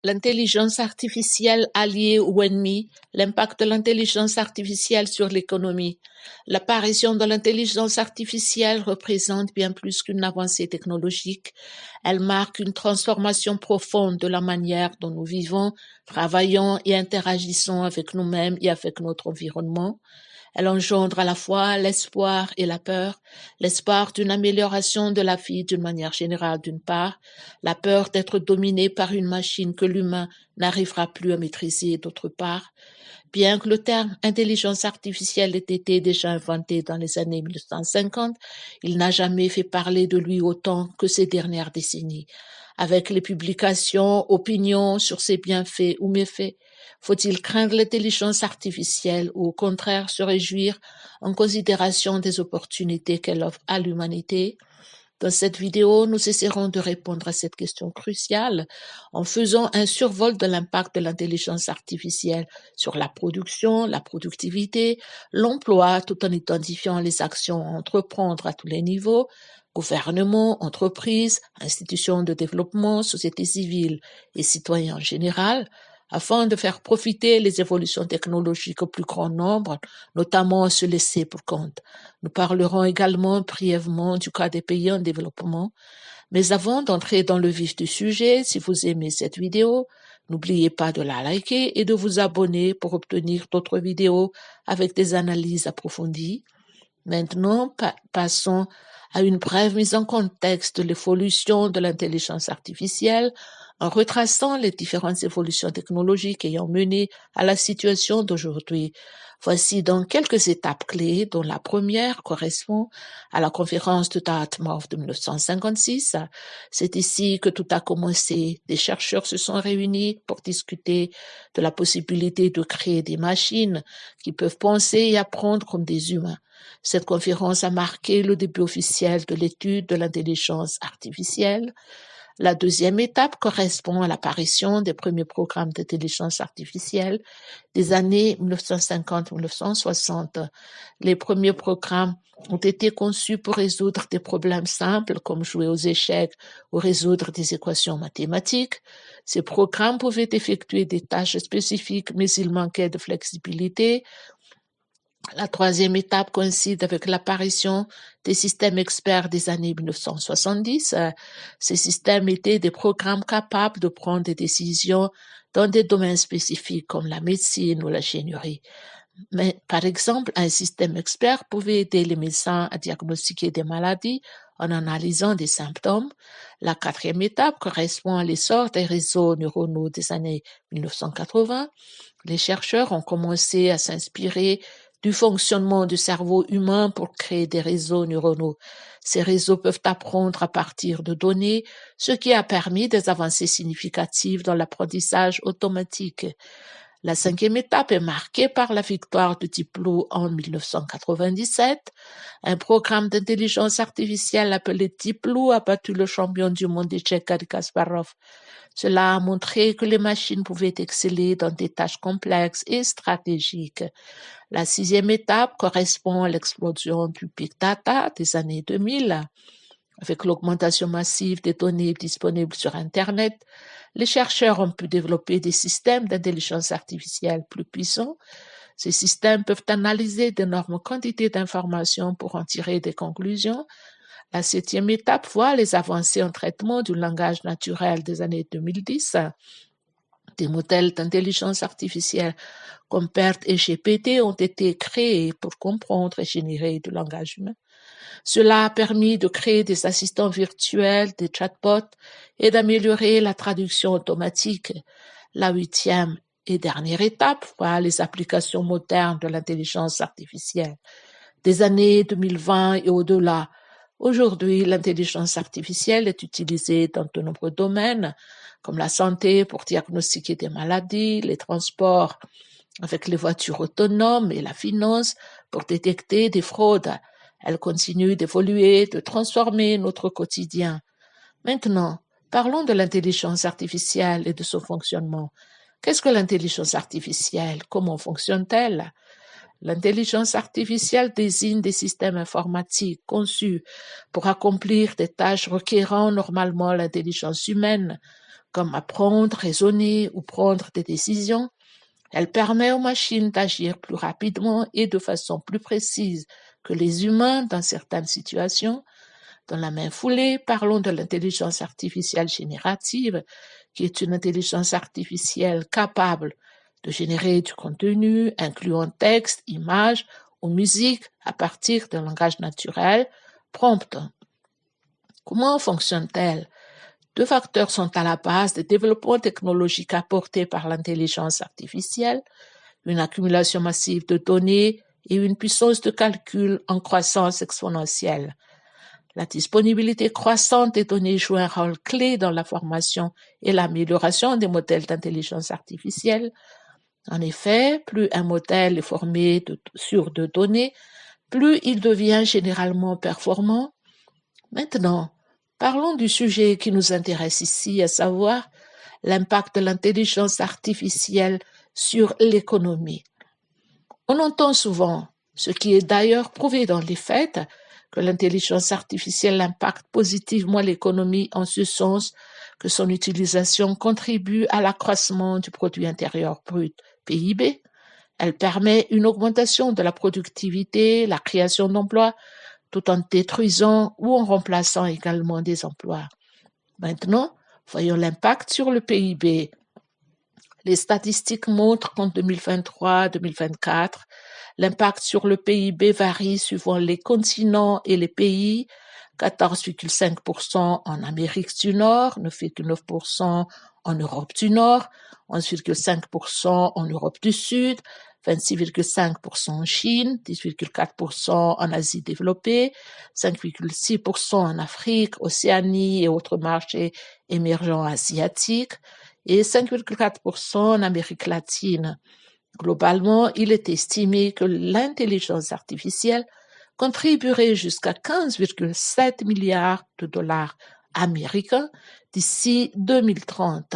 L'intelligence artificielle alliée ou ennemie, l'impact de l'intelligence artificielle sur l'économie. L'apparition de l'intelligence artificielle représente bien plus qu'une avancée technologique. Elle marque une transformation profonde de la manière dont nous vivons, travaillons et interagissons avec nous-mêmes et avec notre environnement. Elle engendre à la fois l'espoir et la peur, l'espoir d'une amélioration de la vie d'une manière générale d'une part, la peur d'être dominé par une machine que l'humain n'arrivera plus à maîtriser d'autre part. Bien que le terme intelligence artificielle ait été déjà inventé dans les années 1950, il n'a jamais fait parler de lui autant que ces dernières décennies. Avec les publications, opinions sur ses bienfaits ou méfaits, faut-il craindre l'intelligence artificielle ou au contraire se réjouir en considération des opportunités qu'elle offre à l'humanité? Dans cette vidéo, nous essaierons de répondre à cette question cruciale en faisant un survol de l'impact de l'intelligence artificielle sur la production, la productivité, l'emploi, tout en identifiant les actions à entreprendre à tous les niveaux, gouvernement, entreprises, institutions de développement, société civile et citoyens en général, afin de faire profiter les évolutions technologiques au plus grand nombre, notamment se laisser pour compte. Nous parlerons également brièvement du cas des pays en développement. Mais avant d'entrer dans le vif du sujet, si vous aimez cette vidéo, n'oubliez pas de la liker et de vous abonner pour obtenir d'autres vidéos avec des analyses approfondies. Maintenant, passons à une brève mise en contexte de l'évolution de l'intelligence artificielle en retraçant les différentes évolutions technologiques ayant mené à la situation d'aujourd'hui. Voici donc quelques étapes clés dont la première correspond à la conférence de Dartmouth de 1956. C'est ici que tout a commencé. Des chercheurs se sont réunis pour discuter de la possibilité de créer des machines qui peuvent penser et apprendre comme des humains. Cette conférence a marqué le début officiel de l'étude de l'intelligence artificielle. La deuxième étape correspond à l'apparition des premiers programmes d'intelligence artificielle des années 1950-1960. Les premiers programmes ont été conçus pour résoudre des problèmes simples comme jouer aux échecs ou résoudre des équations mathématiques. Ces programmes pouvaient effectuer des tâches spécifiques, mais ils manquaient de flexibilité. La troisième étape coïncide avec l'apparition des systèmes experts des années 1970. Ces systèmes étaient des programmes capables de prendre des décisions dans des domaines spécifiques comme la médecine ou l'ingénierie. Mais, par exemple, un système expert pouvait aider les médecins à diagnostiquer des maladies en analysant des symptômes. La quatrième étape correspond à l'essor des réseaux neuronaux des années 1980. Les chercheurs ont commencé à s'inspirer du fonctionnement du cerveau humain pour créer des réseaux neuronaux. Ces réseaux peuvent apprendre à partir de données, ce qui a permis des avancées significatives dans l'apprentissage automatique. La cinquième étape est marquée par la victoire de Deep Blue en 1997. Un programme d'intelligence artificielle appelé Deep Blue a battu le champion du monde d'échecs Garry Kasparov. Cela a montré que les machines pouvaient exceller dans des tâches complexes et stratégiques. La sixième étape correspond à l'explosion du Big Data des années 2000. Avec l'augmentation massive des données disponibles sur Internet, les chercheurs ont pu développer des systèmes d'intelligence artificielle plus puissants. Ces systèmes peuvent analyser d'énormes quantités d'informations pour en tirer des conclusions. La septième étape voit les avancées en traitement du langage naturel des années 2010. Des modèles d'intelligence artificielle comme BERT et GPT ont été créés pour comprendre et générer du langage humain. Cela a permis de créer des assistants virtuels, des chatbots et d'améliorer la traduction automatique. La huitième et dernière étape voit les applications modernes de l'intelligence artificielle des années 2020 et au-delà. Aujourd'hui, l'intelligence artificielle est utilisée dans de nombreux domaines, comme la santé pour diagnostiquer des maladies, les transports avec les voitures autonomes et la finance pour détecter des fraudes. Elle continue d'évoluer, de transformer notre quotidien. Maintenant, parlons de l'intelligence artificielle et de son fonctionnement. Qu'est-ce que l'intelligence artificielle? Comment fonctionne-t-elle? L'intelligence artificielle désigne des systèmes informatiques conçus pour accomplir des tâches requérant normalement l'intelligence humaine, comme apprendre, raisonner ou prendre des décisions. Elle permet aux machines d'agir plus rapidement et de façon plus précise que les humains dans certaines situations. Dans la même foulée, parlons de l'intelligence artificielle générative, qui est une intelligence artificielle capable de générer du contenu, incluant texte, images ou musique à partir d'un langage naturel, prompt. Comment fonctionne-t-elle? Deux facteurs sont à la base des développements technologiques apportés par l'intelligence artificielle, une accumulation massive de données et une puissance de calcul en croissance exponentielle. La disponibilité croissante des données joue un rôle clé dans la formation et l'amélioration des modèles d'intelligence artificielle. En effet, plus un modèle est formé sur de données, plus il devient généralement performant. Maintenant, parlons du sujet qui nous intéresse ici, à savoir l'impact de l'intelligence artificielle sur l'économie. On entend souvent, ce qui est d'ailleurs prouvé dans les faits, que l'intelligence artificielle impacte positivement l'économie en ce sens que son utilisation contribue à l'accroissement du produit intérieur brut, PIB. Elle permet une augmentation de la productivité, la création d'emplois, tout en détruisant ou en remplaçant également des emplois. Maintenant, voyons l'impact sur le PIB. Les statistiques montrent qu'en 2023-2024, l'impact sur le PIB varie suivant les continents et les pays, 14,5% en Amérique du Nord, 9,9% en Europe du Nord, 11,5% en Europe du Sud, 26,5% en Chine, 10,4% en Asie développée, 5,6% en Afrique, Océanie et autres marchés émergents asiatiques, et 5,4% en Amérique latine. Globalement, il est estimé que l'intelligence artificielle contribuerait jusqu'à 15,7 milliards de dollars américains d'ici 2030.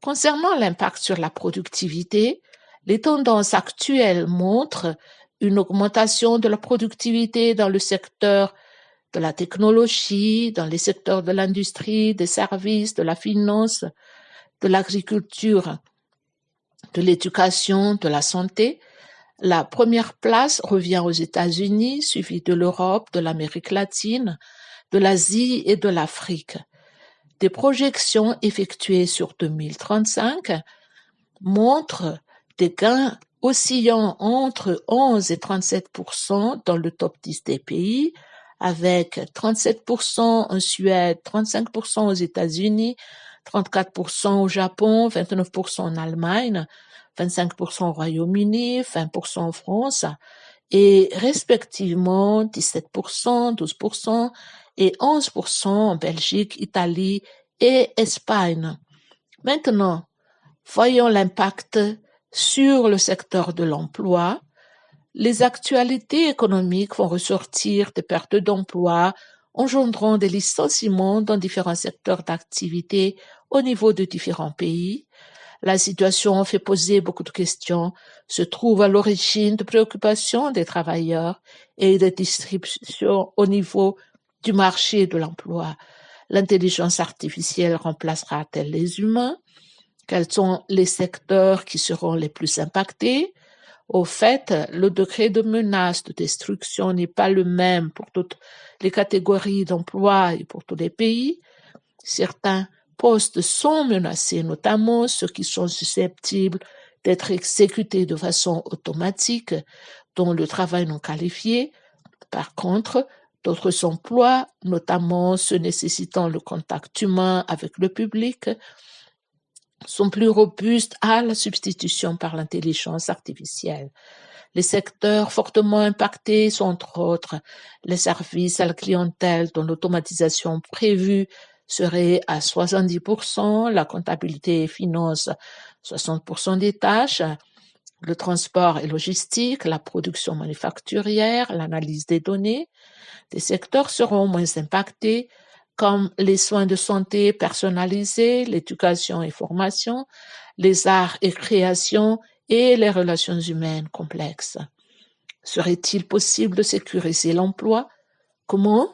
Concernant l'impact sur la productivité, les tendances actuelles montrent une augmentation de la productivité dans le secteur de la technologie, dans les secteurs de l'industrie, des services, de la finance, de l'agriculture, de l'éducation, de la santé. La première place revient aux États-Unis, suivie de l'Europe, de l'Amérique latine, de l'Asie et de l'Afrique. Des projections effectuées sur 2035 montrent des gains oscillant entre 11 et 37% dans le top 10 des pays, avec 37% en Suède, 35% aux États-Unis, 34% au Japon, 29% en Allemagne, 25% au Royaume-Uni, 20% en France, et respectivement 17%, 12% et 11% en Belgique, Italie et Espagne. Maintenant, voyons l'impact sur le secteur de l'emploi. Les actualités économiques vont ressortir des pertes d'emplois, engendrant des licenciements dans différents secteurs d'activité au niveau de différents pays. La situation fait poser beaucoup de questions, se trouve à l'origine de préoccupations des travailleurs et de distributions au niveau du marché de l'emploi. L'intelligence artificielle remplacera-t-elle les humains? Quels sont les secteurs qui seront les plus impactés? Au fait, le degré de menace de destruction n'est pas le même pour toutes les catégories d'emplois et pour tous les pays. Certains postes sont menacés, notamment ceux qui sont susceptibles d'être exécutés de façon automatique, dont le travail non qualifié. Par contre, d'autres emplois, notamment ceux nécessitant le contact humain avec le public, sont plus robustes à la substitution par l'intelligence artificielle. Les secteurs fortement impactés sont entre autres les services à la clientèle dont l'automatisation prévue serait à 70%, la comptabilité et finances 60% des tâches, le transport et logistique, la production manufacturière, l'analyse des données. Des secteurs seront moins impactés comme les soins de santé personnalisés, l'éducation et formation, les arts et créations et les relations humaines complexes. Serait-il possible de sécuriser l'emploi? Comment?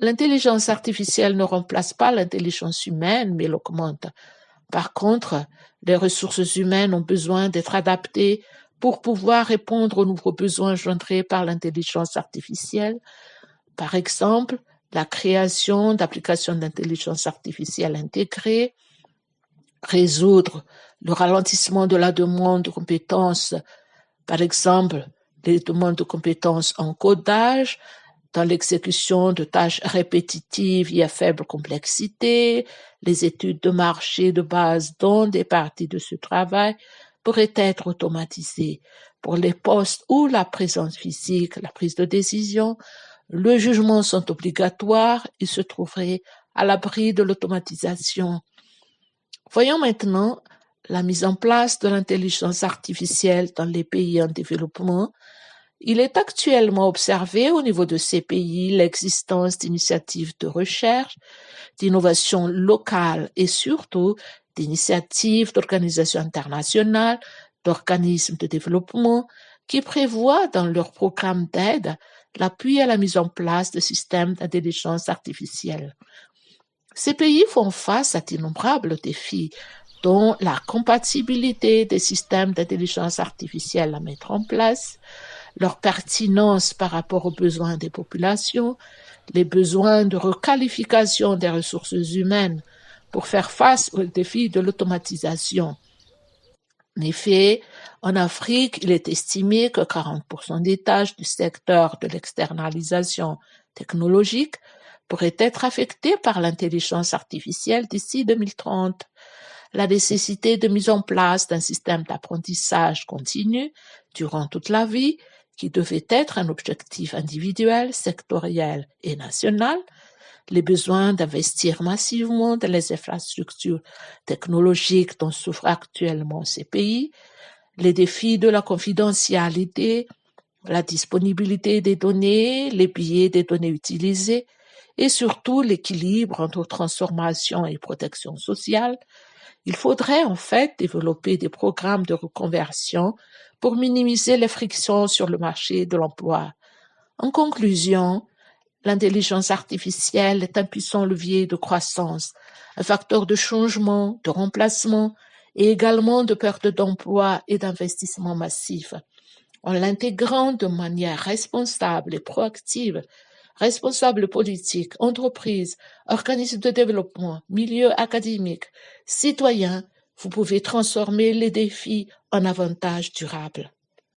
L'intelligence artificielle ne remplace pas l'intelligence humaine, mais l'augmente. Par contre, les ressources humaines ont besoin d'être adaptées pour pouvoir répondre aux nouveaux besoins engendrés par l'intelligence artificielle. Par exemple, la création d'applications d'intelligence artificielle intégrées, résoudre le ralentissement de la demande de compétences, par exemple, les demandes de compétences en codage, dans l'exécution de tâches répétitives et à faible complexité, les études de marché de base dont des parties de ce travail pourraient être automatisées. Pour les postes où la présence physique, la prise de décision, le jugement sont obligatoires et se trouveraient à l'abri de l'automatisation. Voyons maintenant la mise en place de l'intelligence artificielle dans les pays en développement. Il est actuellement observé au niveau de ces pays l'existence d'initiatives de recherche, d'innovation locale et surtout d'initiatives d'organisations internationales, d'organismes de développement qui prévoient dans leurs programmes d'aide l'appui à la mise en place de systèmes d'intelligence artificielle. Ces pays font face à d'innombrables défis, dont la compatibilité des systèmes d'intelligence artificielle à mettre en place, leur pertinence par rapport aux besoins des populations, les besoins de requalification des ressources humaines pour faire face aux défis de l'automatisation. En effet, en Afrique, il est estimé que 40% des tâches du secteur de l'externalisation technologique pourraient être affectées par l'intelligence artificielle d'ici 2030. La nécessité de mise en place d'un système d'apprentissage continu durant toute la vie, qui devait être un objectif individuel, sectoriel et national, les besoins d'investir massivement dans les infrastructures technologiques dont souffrent actuellement ces pays, les défis de la confidentialité, la disponibilité des données, les biais des données utilisées et surtout l'équilibre entre transformation et protection sociale. Il faudrait en fait développer des programmes de reconversion pour minimiser les frictions sur le marché de l'emploi. En conclusion, l'intelligence artificielle est un puissant levier de croissance, un facteur de changement, de remplacement et également de perte d'emploi et d'investissement massif. En l'intégrant de manière responsable et proactive, responsables politiques, entreprises, organismes de développement, milieux académiques, citoyens, vous pouvez transformer les défis en avantages durables.